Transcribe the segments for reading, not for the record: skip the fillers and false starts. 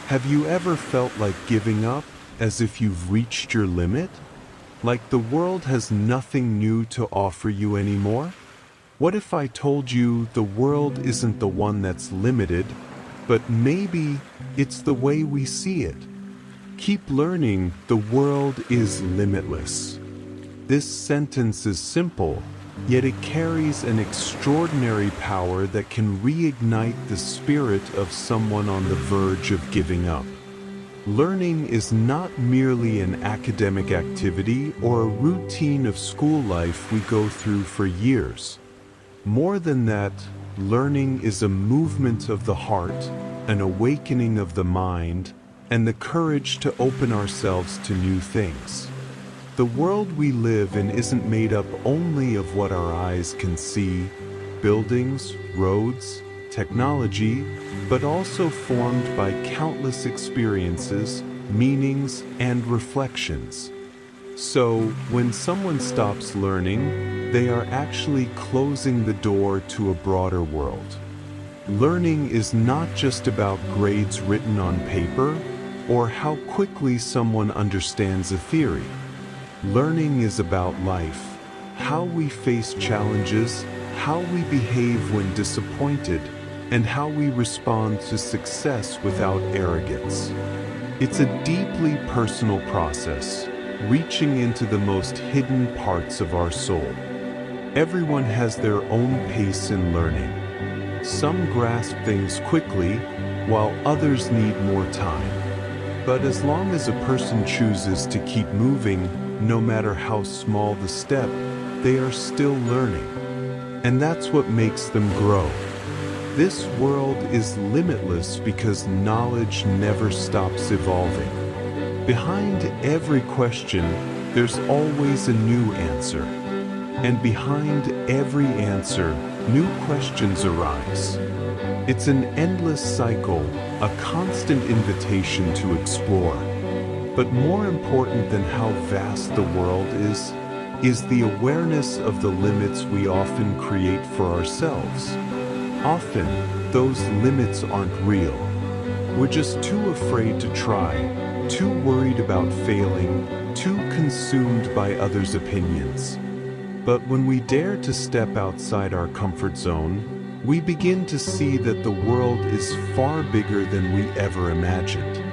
Have you ever felt like giving up, as if you've reached your limit? Like the world has nothing new to offer you anymore? What if I told you the world isn't the one that's limited, but maybe it's the way we see it? Keep learning, the world is limitless. This sentence is simple, yet it carries an extraordinary power that can reignite the spirit of someone on the verge of giving up. Learning is not merely an academic activity or a routine of school life we go through for years. More than that, learning is a movement of the heart, an awakening of the mind, and the courage to open ourselves to new things. The world we live in isn't made up only of what our eyes can see, buildings, roads, technology, but also formed by countless experiences, meanings, and reflections. So, when someone stops learning, they are actually closing the door to a broader world. Learning is not just about grades written on paper, or how quickly someone understands a theory. Learning is about life, how we face challenges, how we behave when disappointed, and how we respond to success without arrogance. It's a deeply personal process, reaching into the most hidden parts of our soul. Everyone has their own pace in learning. Some grasp things quickly, while others need more time. But as long as a person chooses to keep moving, no matter how small the step, they are still learning. And that's what makes them grow. This world is limitless because knowledge never stops evolving. Behind every question, there's always a new answer. And behind every answer, new questions arise. It's an endless cycle, a constant invitation to explore. But more important than how vast the world is the awareness of the limits we often create for ourselves. Often, those limits aren't real. We're just too afraid to try, too worried about failing, too consumed by others' opinions. But when we dare to step outside our comfort zone, we begin to see that the world is far bigger than we ever imagined.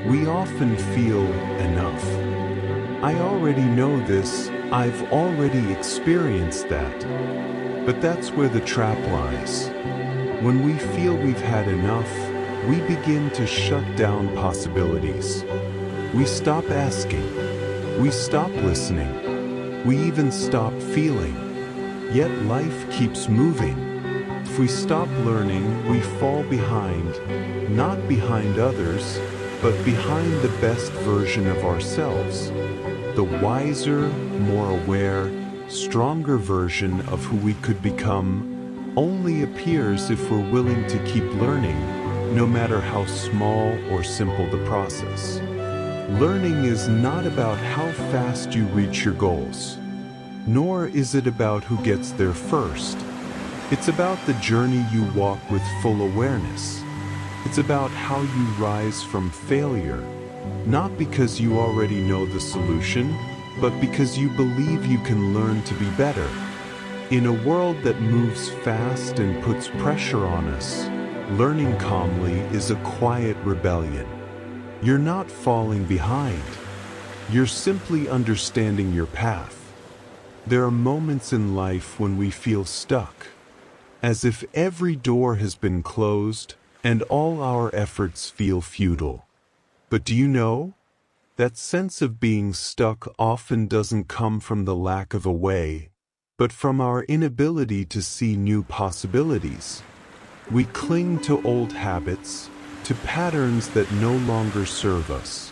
We often feel enough. I already know this, I've already experienced that. But that's where the trap lies. When we feel we've had enough, we begin to shut down possibilities. We stop asking. We stop listening. We even stop feeling. Yet life keeps moving. If we stop learning, we fall behind, not behind others, but behind the best version of ourselves. The wiser, more aware, stronger version of who we could become only appears if we're willing to keep learning, no matter how small or simple the process. Learning is not about how fast you reach your goals, nor is it about who gets there first. It's about the journey you walk with full awareness. It's about how you rise from failure, not because you already know the solution, but because you believe you can learn to be better. In a world that moves fast and puts pressure on us, learning calmly is a quiet rebellion. You're not falling behind. You're simply understanding your path. There are moments in life when we feel stuck, as if every door has been closed and all our efforts feel futile. But do you know? That sense of being stuck often doesn't come from the lack of a way, but from our inability to see new possibilities. We cling to old habits, to patterns that no longer serve us.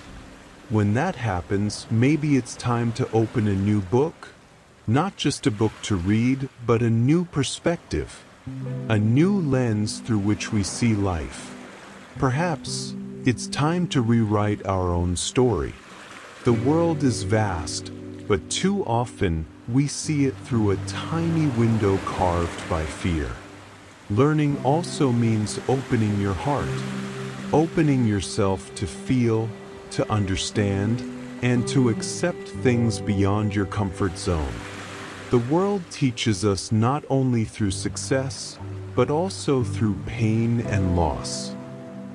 When that happens, maybe it's time to open a new book, not just a book to read, but a new perspective, a new lens through which we see life. Perhaps it's time to rewrite our own story. The world is vast, but too often we see it through a tiny window carved by fear. Learning also means opening your heart. opening yourself to feel, to understand, and to accept things beyond your comfort zone. The world teaches us not only through success, but also through pain and loss.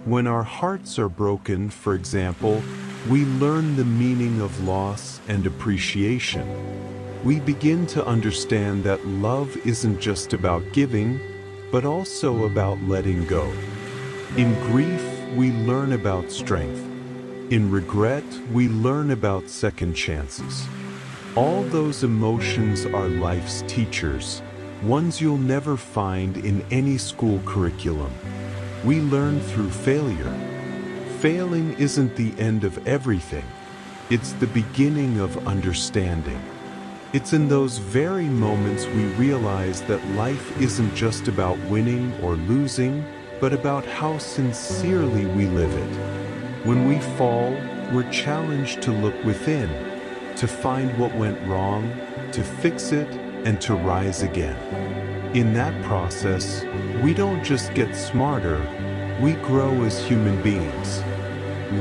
When our hearts are broken, for example, we learn the meaning of loss and appreciation. We begin to understand that love isn't just about giving, but also about letting go. In grief, we learn about strength. In regret, we learn about second chances. All those emotions are life's teachers, ones you'll never find in any school curriculum. We learn through failure. Failing isn't the end of everything. It's the beginning of understanding. It's in those very moments we realize that life isn't just about winning or losing, but about how sincerely we live it. When we fall, we're challenged to look within, to find what went wrong, to fix it, and to rise again. In that process, we don't just get smarter, we grow as human beings.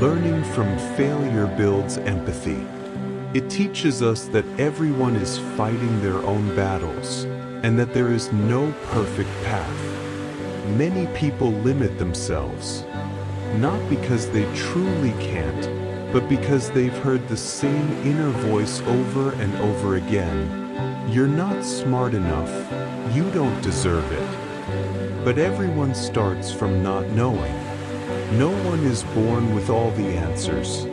Learning from failure builds empathy. It teaches us that everyone is fighting their own battles, and that there is no perfect path. Many people limit themselves, not because they truly can't, but because they've heard the same inner voice over and over again. You're not smart enough, you don't deserve it. But everyone starts from not knowing. No one is born with all the answers.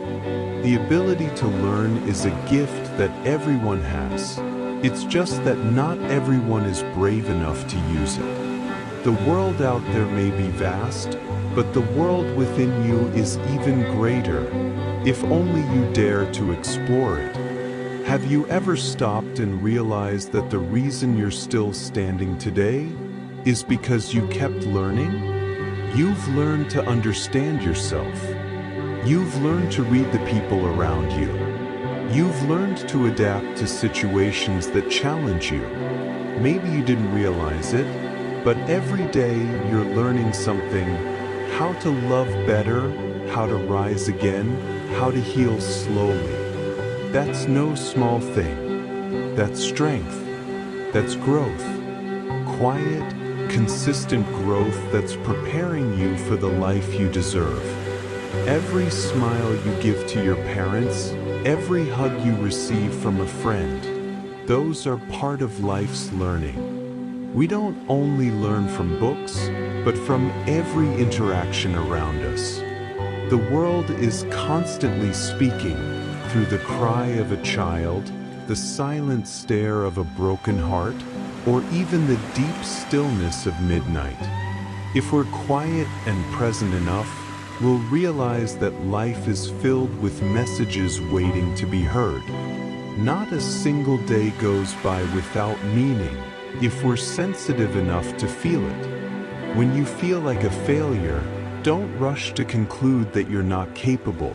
The ability to learn is a gift that everyone has. It's just that not everyone is brave enough to use it. The world out there may be vast, but the world within you is even greater, if only you dare to explore it. Have you ever stopped and realized that the reason you're still standing today is because you kept learning? You've learned to understand yourself. You've learned to read the people around you. You've learned to adapt to situations that challenge you. Maybe you didn't realize it, but every day you're learning something: how to love better, how to rise again, how to heal slowly. That's no small thing. That's strength. That's growth. Quiet, consistent growth that's preparing you for the life you deserve. Every smile you give to your parents, every hug you receive from a friend, those are part of life's learning. We don't only learn from books, but from every interaction around us. The world is constantly speaking through the cry of a child, the silent stare of a broken heart, or even the deep stillness of midnight. If we're quiet and present enough, we'll realize that life is filled with messages waiting to be heard. Not a single day goes by without meaning if we're sensitive enough to feel it. When you feel like a failure, don't rush to conclude that you're not capable.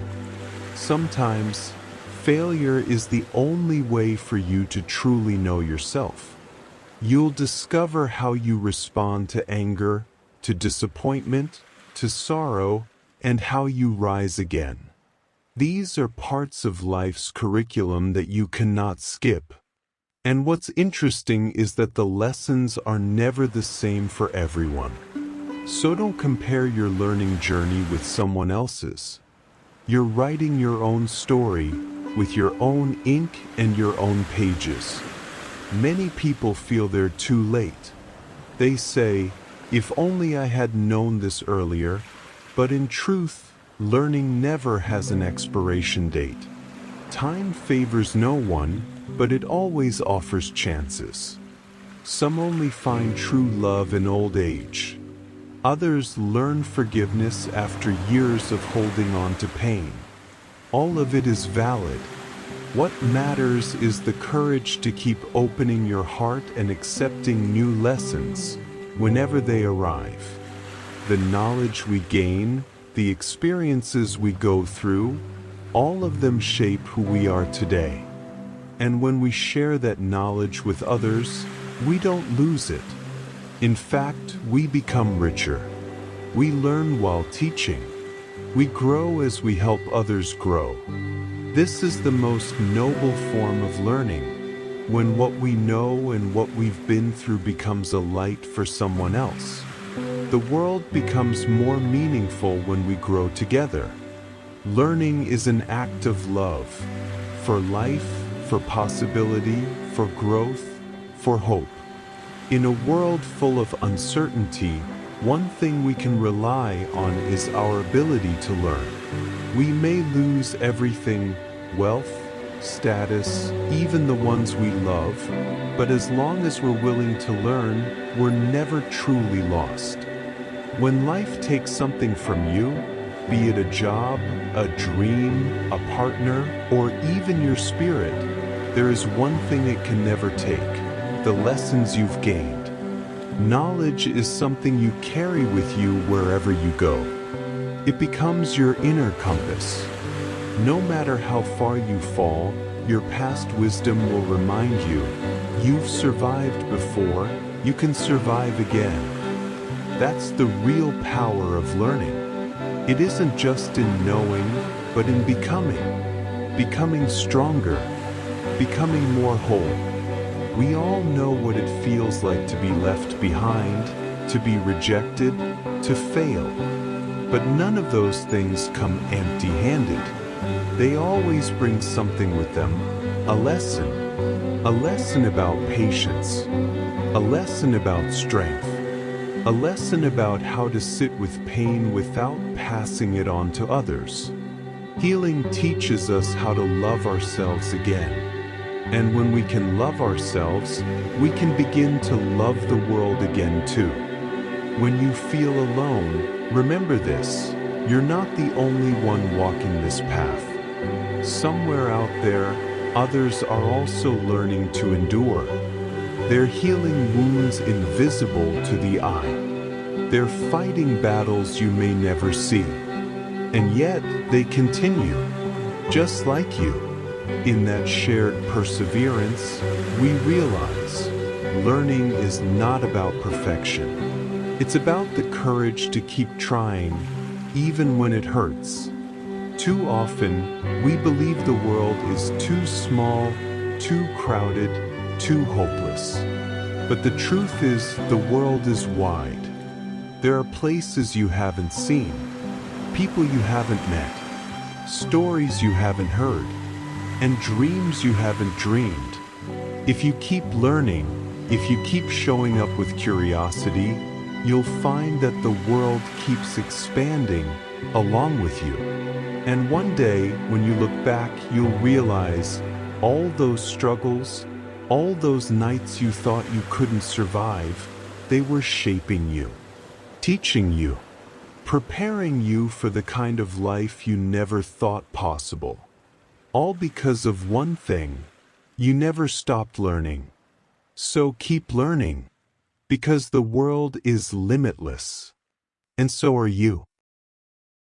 Sometimes, failure is the only way for you to truly know yourself. You'll discover how you respond to anger, to disappointment, to sorrow, and how you rise again. These are parts of life's curriculum that you cannot skip. And what's interesting is that the lessons are never the same for everyone. So don't compare your learning journey with someone else's. You're writing your own story with your own ink and your own pages. Many people feel they're too late. They say, "If only I had known this earlier," but in truth, learning never has an expiration date. Time favors no one, but it always offers chances. Some only find true love in old age. Others learn forgiveness after years of holding on to pain. All of it is valid. What matters is the courage to keep opening your heart and accepting new lessons whenever they arrive. The knowledge we gain, the experiences we go through, all of them shape who we are today. And when we share that knowledge with others, we don't lose it. In fact, we become richer. We learn while teaching, We grow as we help others grow. This is the most noble form of learning, when what we know and what we've been through becomes a light for someone else. The world becomes more meaningful when we grow together. Learning is an act of love, for life, for possibility, for growth, for hope. In a world full of uncertainty, one thing we can rely on is our ability to learn. We may lose everything, wealth, status, even the ones we love, but as long as we're willing to learn, we're never truly lost. When life takes something from you, be it a job, a dream, a partner, or even your spirit, there is one thing it can never take: the lessons you've gained. Knowledge is something you carry with you wherever you go. It becomes your inner compass. No matter how far you fall, your past wisdom will remind you, you've survived before, you can survive again. That's the real power of learning. It isn't just in knowing, but in becoming. Becoming stronger, becoming more whole. We all know what it feels like to be left behind, to be rejected, to fail. But none of those things come empty-handed. They always bring something with them, a lesson about patience, a lesson about strength, a lesson about how to sit with pain without passing it on to others. Healing teaches us how to love ourselves again. And when we can love ourselves, we can begin to love the world again too. When you feel alone, remember this: you're not the only one walking this path. Somewhere out there, others are also learning to endure. They're healing wounds invisible to the eye. They're fighting battles you may never see. And yet, they continue, just like you. In that shared perseverance, we realize learning is not about perfection. It's about the courage to keep trying, even when it hurts. Too often, we believe the world is too small, too crowded, too hopeless. But the truth is, the world is wide. There are places you haven't seen, people you haven't met, stories you haven't heard, and dreams you haven't dreamed. If you keep learning, if you keep showing up with curiosity, you'll find that the world keeps expanding along with you. And one day, when you look back, you'll realize all those struggles, all those nights you thought you couldn't survive, they were shaping you, teaching you, preparing you for the kind of life you never thought possible. All because of one thing: you never stopped learning. So keep learning, because the world is limitless. And so are you.